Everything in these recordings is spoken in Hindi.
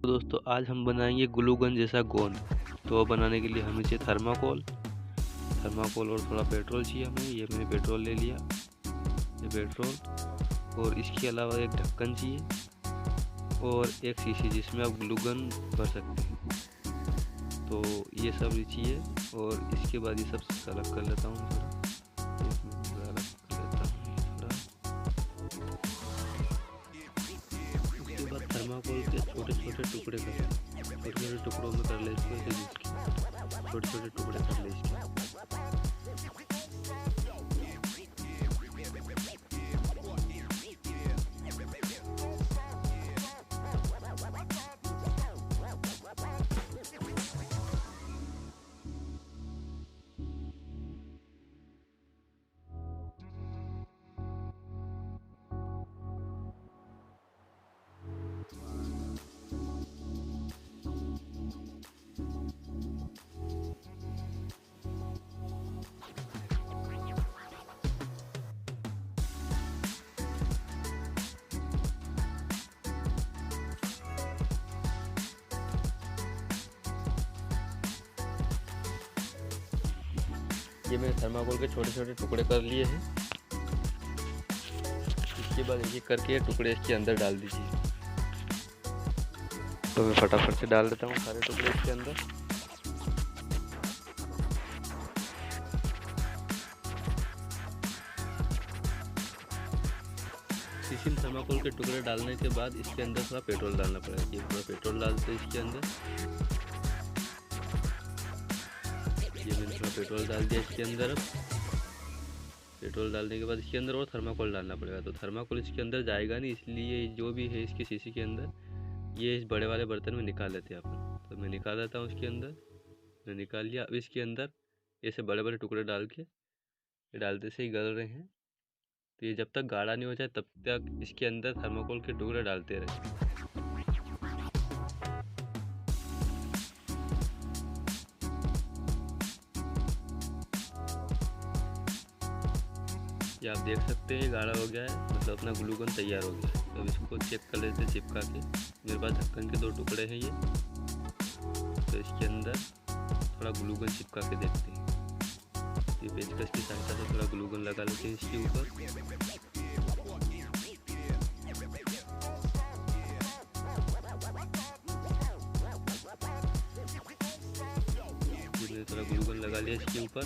तो दोस्तों आज हम बनाएंगे ग्लूगन जैसा गोंद। तो बनाने के लिए हमें चाहिए थर्माकोल और थोड़ा पेट्रोल चाहिए हमें। ये मैंने पेट्रोल ले लिया, ये पेट्रोल। और इसके अलावा एक ढक्कन चाहिए और एक शीशी जिसमें आप ग्लूगन भर सकते हैं। तो ये सब चाहिए और इसके बाद ये सब अलग कर लेता हूँ थोड़ा। थर्माकोल के छोटे छोटे टुकड़े टुकड़ों में कर ले इसको, ऐसे छोटे छोटे टुकड़े कर ले इसके। ये मैंने थर्माकोल के छोटे छोटे टुकड़े कर लिए हैं। इसके बाद एक करके टुकड़े इसके अंदर डाल दीजिए। तो मैं फटाफट से डाल देता हूँ सारे टुकड़े इसके अंदर। शीशी थर्माकोल के टुकड़े डालने के बाद इसके अंदर थोड़ा पेट्रोल डालना पड़ेगा। ये थोड़ा पेट्रोल डालते हैं इसके अंदर। ये मैंने थोड़ा पेट्रोल डाल दिया इसके अंदर। अब पेट्रोल डालने के बाद इसके अंदर और थर्माकोल डालना पड़ेगा। तो थर्माकोल इसके अंदर जाएगा नहीं, इसलिए जो भी है इसकी शीशी के अंदर ये इस बड़े वाले बर्तन में निकाल लेते हैं अपन। तो मैं निकाल लेता हूँ इसके अंदर। मैं निकाल लिया। अब इसके अंदर ऐसे बड़े बड़े टुकड़े डाल के ये डालते से ही गल रहे हैं। तो ये जब तक गाढ़ा नहीं हो जाए तब तक इसके अंदर थर्माकोल के टुकड़े डालते रहे। ये आप देख सकते हैं गाढ़ा हो गया है, मतलब अपना ग्लूगन तैयार हो गया है। तो अब इसको चेक कर लेते हैं चिपका के। मेरे पास ढक्कन के 2 टुकड़े हैं ये। तो इसके अंदर थोड़ा ग्लूगन चिपका के देखते हैं। ये पेचकस की सहायता से थोड़ा ग्लूगन लगा लेते हैं इसके ऊपर। थोड़ा ग्लूगन लगा लिया इसके ऊपर।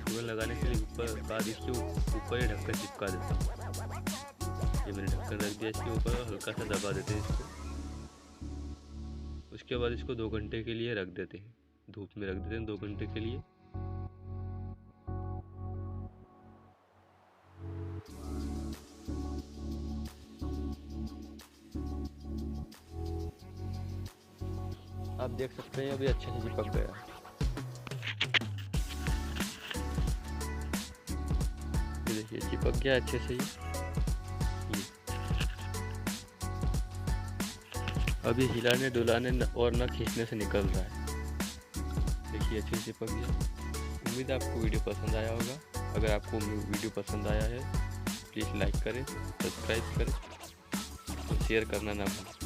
ग्लूगन लगाने के लिए बाद इसके ऊपर ये ढक्कन चिपका देता हूँ। ये मैंने ढक्कन रख दिया इसके ऊपर और हल्का सा दबा देते हैं इसको। उसके बाद इसको 2 घंटे के लिए रख देते हैं, धूप में रख देते हैं 2 घंटे के लिए। आप देख सकते हैं अभी अच्छे से चिपक गया। देखिए चिपक गया अच्छे से ये। अभी हिलाने डुलाने और न खींचने से निकल रहा है। देखिए अच्छे से चिपक गया। उम्मीद है आपको वीडियो पसंद आया होगा। अगर आपको वीडियो पसंद आया है प्लीज़ लाइक करें, सब्सक्राइब करें और शेयर करना ना भूलें।